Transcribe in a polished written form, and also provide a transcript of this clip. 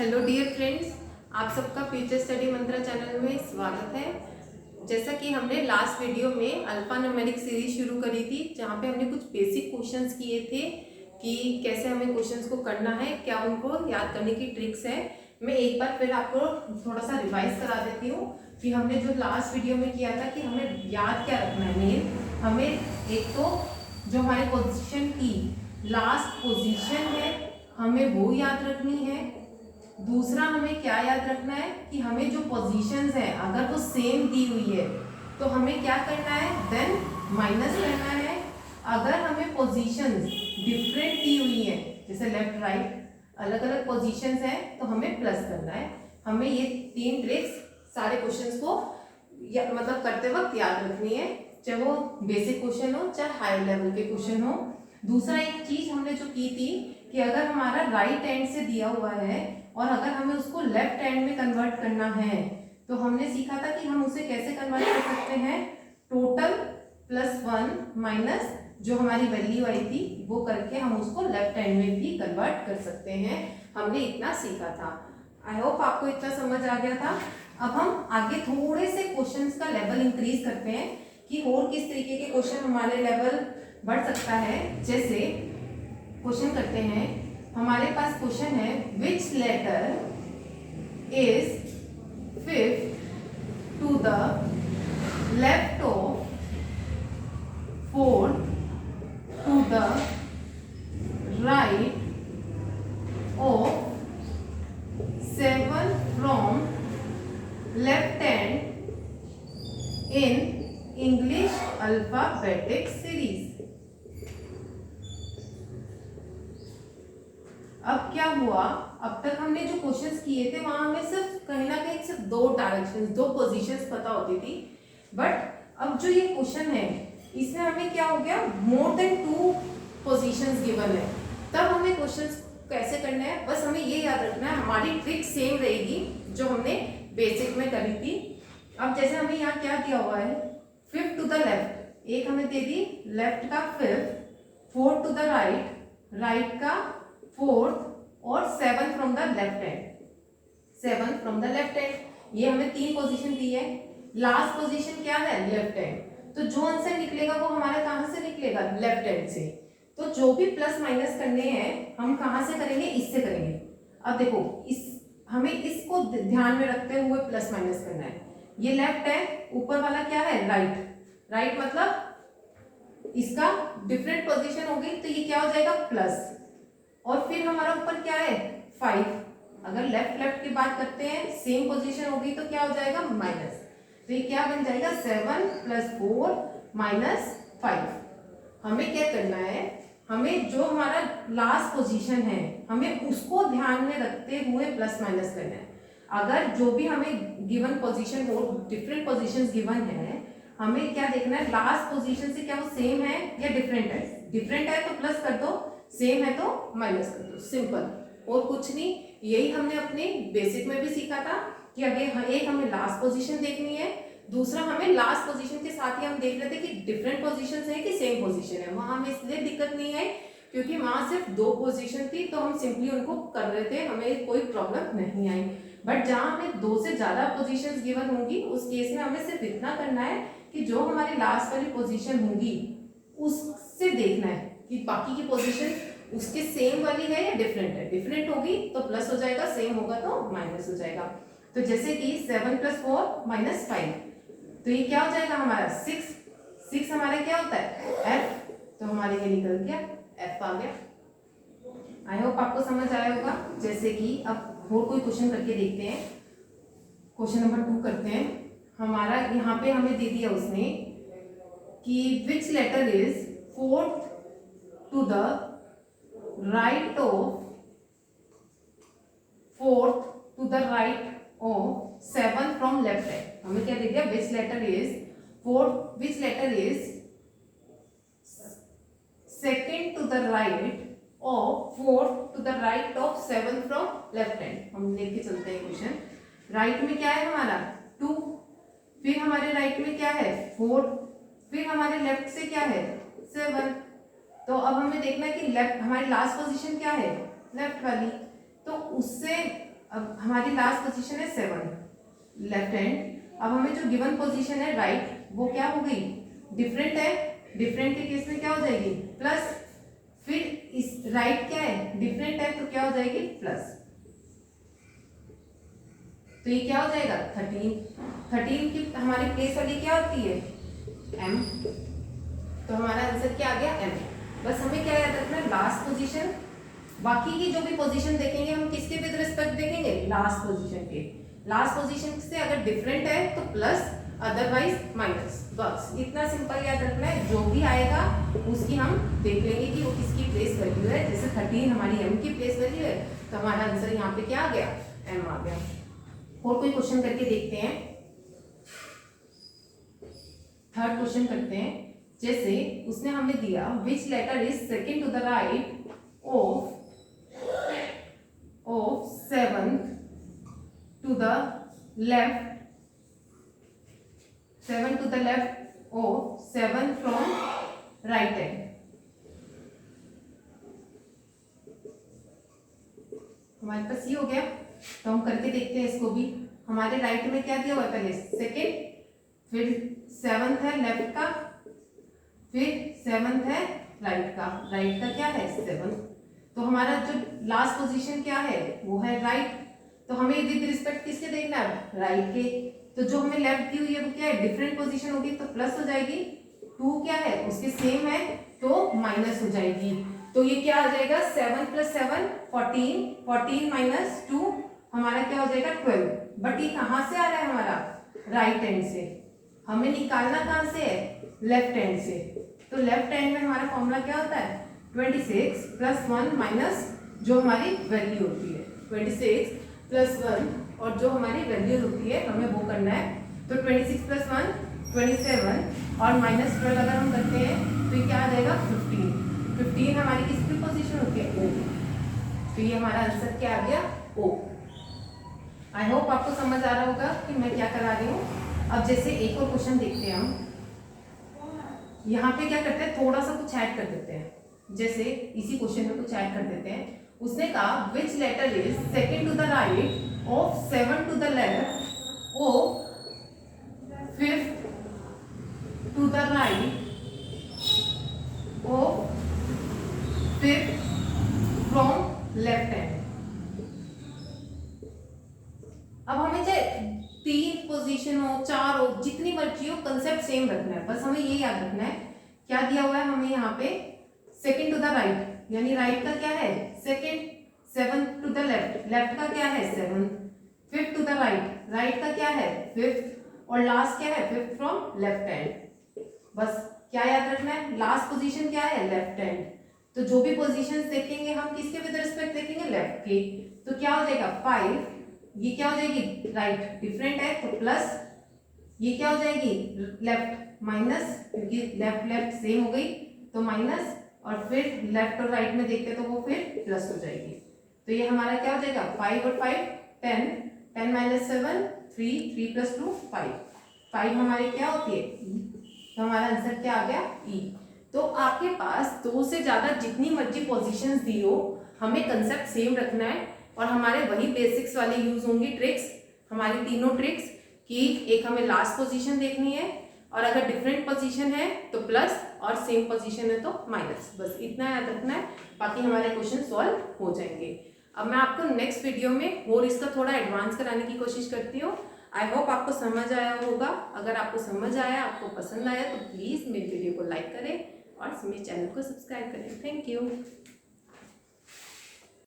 Hello dear friends, आप सबका future study मंत्रा channel में स्वागत है। जैसा कि हमने लास्ट वीडियो में अल्फा न्यूमेरिक सीरीज शुरू करी थी, जहाँ पे हमने कुछ बेसिक क्वेश्चंस किए थे कि कैसे हमें क्वेश्चंस को करना है, क्या उनको याद करने की ट्रिक्स है। मैं एक बार फिर आपको थोड़ा सा रिवाइज करा देती हूँ कि हमने जो लास्ट वीडियो में किया था कि हमें याद क्या रखना है। मेन हमें एक तो जो हमारे पोजीशन की लास्ट पोजीशन है हमें वो याद रखनी है। दूसरा हमें क्या याद रखना है कि हमें जो पोजीशंस है अगर वो सेम दी हुई है तो हमें क्या करना है, देन माइनस करना है। अगर हमें पोजीशंस डिफरेंट दी हुई है, जैसे लेफ्ट राइट अलग अलग पोजीशंस है, तो हमें प्लस करना है। हमें ये तीन ट्रिक्स सारे क्वेश्चंस को मतलब करते वक्त याद रखनी है, चाहे वो बेसिक क्वेश्चन हो चाहे हाई लेवल के क्वेश्चन हो। दूसरा एक चीज हमने जो की थी कि अगर हमारा राइट हैंड से दिया हुआ है और अगर हमें उसको लेफ्ट हैंड में कन्वर्ट करना है तो हमने सीखा था कि हम उसे कैसे कन्वर्ट कर सकते हैं, टोटल प्लस 1 माइनस जो हमारी वैल्यू आई थी वो करके हम उसको लेफ्ट हैंड में भी कन्वर्ट कर सकते हैं। हमने इतना सीखा था। आई होप आपको इतना समझ आ गया था। अब हम आगे थोड़े से क्वेश्चंस का लेवल इंक्रीज करते हैं कि और किस तरीके के क्वेश्चन हमारे लेवल बढ़ सकता है। जैसे क्वेश्चन करते हैं, हमारे पास क्वेश्चन है which letter is fifth to the left of fourth to the right of seven from left hand in English alphabetic series. अब क्या हुआ, अब तक हमने जो क्वेश्चंस किए थे वहां हमें सिर्फ कहीं ना कहीं सिर्फ दो डायरेक्शंस दो पोजीशंस पता होती थी, बट अब जो ये क्वेश्चन है इसमें हमें क्या हो गया, मोर देन 2 पोजीशंस गिवन है। तब हमें क्वेश्चंस कैसे करना है, बस हमें ये याद रखना है, हमारी ट्रिक सेम रहेगी जो हमने बेसिक में करी थी। अब जैसे हमें यहाँ क्या दिया हुआ है, फिफ्थ टू द लेफ्ट, एक हमें दे दी लेफ्ट का fifth, fourth to the right, right का फोर्थ, और 7 from the left hand, 7 from the left hand. ये हमें 3 पोजीशन दी है। लास्ट पोजीशन क्या है, लेफ्ट हैंड, तो जो आंसर निकलेगा वो हमारा कहां से निकलेगा, लेफ्ट हैंड से। तो जो भी प्लस माइनस करने हैं हम कहां से करेंगे, इससे करेंगे। अब देखो इस हमें इसको ध्यान में रखते हुए प्लस माइनस करना है। ये लेफ्ट है, ऊपर वाला क्या है, राइट, राइट मतलब इसका डिफरेंट पोजीशन होगी तो ये क्या हो जाएगा, प्लस, और फिर हमारा ऊपर क्या है 5। अगर लेफ्ट लेफ्ट की बात करते हैं सेम पोजीशन होगी तो क्या हो जाएगा, माइनस। तो ये क्या बन जाएगा, 7 + 4 - 5। हमें क्या करना है, हमें जो हमारा लास्ट पोजीशन है हमें उसको ध्यान में रखते हुए प्लस माइनस करना है। अगर जो भी हमें गिवन पोजीशन हो, डिफरेंट पोजीशंस गिवन है, हमें क्या देखना है, लास्ट पोजीशन से क्या वो सेम है या डिफरेंट है। डिफरेंट है तो प्लस कर दो, सेम है तो माइनस कर दो, सिंपल, और कुछ नहीं। यही हमने अपने बेसिक में भी सीखा था कि अगर एक हमें लास्ट पोजीशन देखनी है, दूसरा हमें लास्ट पोजीशन के साथ ही हम देख रहे थे कि डिफरेंट पोजीशंस है कि सेम पोजीशन है। वहां हमें इसलिए दिक्कत नहीं है क्योंकि वहां सिर्फ 2 पोजीशन थी तो हम सिंपली उनको कर रहे थे, हमें कोई प्रॉब्लम नहीं आई। बट जहां हमें 2 से ज्यादा पोजीशंस गिवन होंगी उस केस में हमें सिर्फ इतना करना है कि जो हमारी लास्ट वाली पोजीशन होगी उससे देखना है कि बाकी की पोजीशन उसके सेम वाली है या डिफरेंट है। डिफरेंट होगी तो प्लस हो जाएगा, सेम होगा तो माइनस हो जाएगा। तो जैसे कि 7 + 4 - 5, तो ये क्या हो जाएगा हमारा 6। 6 हमारा क्या होता है, एफ, तो हमारे ये निकल गया एफ आ गया। आई होप आपको समझ आया होगा। जैसे कि अब और कोई क्वेश्चन करके देखते हैं। क्वेश्चन नंबर 2 करते हैं। हमारा यहाँ पे हमें दे दिया उसने कि which letter is fourth to the right of fourth to the right of 7 from left hand. हमें क्या दे दिया, which letter is fourth, which letter is second to the right of fourth to the right of 7 from left hand. हम लेके चलते हैं question. Right में क्या है हमारा 2, फिर हमारे राइट में क्या है 4, फिर हमारे लेफ्ट से क्या है 7। तो अब हमें देखना है कि लेफ्ट हमारी लास्ट पोजीशन क्या है, लेफ्ट वाली, तो उससे अब हमारी लास्ट पोजीशन है 7 लेफ्ट हैंड। अब हमें जो गिवन पोजीशन है राइट वो क्या हो गई, डिफरेंट है। डिफरेंट के केस में क्या हो जाएगी प्लस, फिर इस राइट क्या है डिफरेंट है तो क्या हो जाएगी प्लस, तो ये क्या हो जाएगा 13 की हमारी प्लेस वाली क्या होती है m, तो हमारा आंसर क्या आ गया m। बस हमें क्या याद रखना है लास्ट पोजीशन, बाकी की जो भी पोजीशन देखेंगे हम किसके विद रिस्पेक्ट देखेंगे लास्ट पोजीशन के। लास्ट पोजीशन से अगर डिफरेंट है तो प्लस अदरवाइज माइनस, बस इतना सिंपल याद रखना है। जो भी आएगा उसकी हम देख लेंगे कि वो किसकी प्लेस वैल्यू है। जैसे 13 हमारी m की प्लेस वैल्यू है तो हमारा आंसर यहाँ पे क्या आ गया m आ गया। और कोई क्वेश्चन करके देखते हैं, थर्ड क्वेश्चन करते हैं। जैसे उसने हमें दिया which letter is second to the right of 7 to the left, 7 to the left of 7 from right hand। हमारे पास ये हो गया, तो हम करके देखते हैं इसको भी। हमारे राइट में क्या दिया हुआ है पहले सेकंड, फिर 7th है लेफ्ट का, फिर 7th है राइट का। राइट का क्या है 7, तो हमारा जो लास्ट पोजीशन क्या है वो है राइट, तो हमें विद रिस्पेक्ट किसके देखना है राइट के। तो जो हमें लेफ्ट दी हुई है वो क्या है डिफरेंट पोजीशन होगी तो प्लस हो जाएगी, 2 क्या है उसके सेम है तो माइनस हो जाएगी। तो ये क्या आ जाएगा 7 + 7 14, 14 - 2 हमारा क्या हो जाएगा 12। बट ये कहाँ से आ रहा है हमारा राइट हैंड से, हमें निकालना कहाँ से है लेफ्ट हैंड से। तो लेफ्ट हैंड में हमारा फॉर्मूला क्या होता है 26 + 1 माइनस जो हमारी वैल्यू होती है 26 + 1 और जो हमारी वैल्यू होती है हमें वो करना है। तो 26 + 1 27 और -12 अगर हम करते हैं तो ये क्या आ जाएगा 15 हमारी किसकी पोजीशन होती है ओ, तो ये हमारा आंसर क्या आ गया ओ। आई होप आपको समझ आ रहा होगा कि मैं क्या करा रही हूँ। अब जैसे एक और क्वेश्चन देखते हैं हम, यहाँ पे क्या करते हैं थोड़ा सा कुछ ऐड कर देते हैं। जैसे इसी क्वेश्चन में कुछ ऐड कर देते हैं। उसने कहा which letter is second to the right of 7 to the left of 5th to the right of 5th from left hand. अब हमें चाहे 3 पोजीशन हो 4 हो जितनी मर्जी हो कंसेप्ट सेम रखना है। बस हमें ये याद रखना है क्या दिया हुआ है हमें यहाँ पे सेकंड टू द राइट, यानी राइट का क्या है second, 7 to the left, left का क्या है 7, 5th to the right, right का क्या है 5th और लास्ट क्या है 5th फ्रॉम लेफ्ट हैंड। बस क्या याद रखना है लास्ट पोजीशन क्या है लेफ्ट हैंड, तो जो भी पोजीशंस देखेंगे हम किसके विद रिस्पेक्ट देखेंगे लेफ्ट के। तो क्या हो जाएगा 5, ये क्या हो जाएगी राइट डिफरेंट है तो प्लस, ये क्या हो जाएगी लेफ्ट माइनस क्योंकि लेफ्ट लेफ्ट सेम हो गई तो माइनस, और फिर लेफ्ट और राइट में देखते तो वो फिर प्लस हो जाएगी। तो ये हमारा क्या हो जाएगा 5 और 5 10, 10 - 7 3, 3 + 2 5, 5 हमारी क्या होती है ई, तो हमारा आंसर क्या आ गया ई। तो आपके पास 2 से ज़्यादा जितनी मर्जी पोजीशंस दी हो हमें कंसेप्ट सेम रखना है और हमारे वही बेसिक्स वाले यूज होंगी ट्रिक्स, हमारी तीनों ट्रिक्स कि एक हमें लास्ट पोजीशन देखनी है और अगर डिफरेंट पोजीशन है तो प्लस और सेम पोजीशन है तो माइनस। बस इतना याद रखना है, बाकी हमारे क्वेश्चन सॉल्व हो जाएंगे। अब मैं आपको नेक्स्ट वीडियो में और इसका थोड़ा एडवांस कराने की कोशिश करती हूँ। आई होप आपको समझ आया होगा। अगर आपको समझ आया, आपको पसंद आया तो प्लीज़ मेरे वीडियो को लाइक करें और मेरे चैनल को सब्सक्राइब करें। Thank you.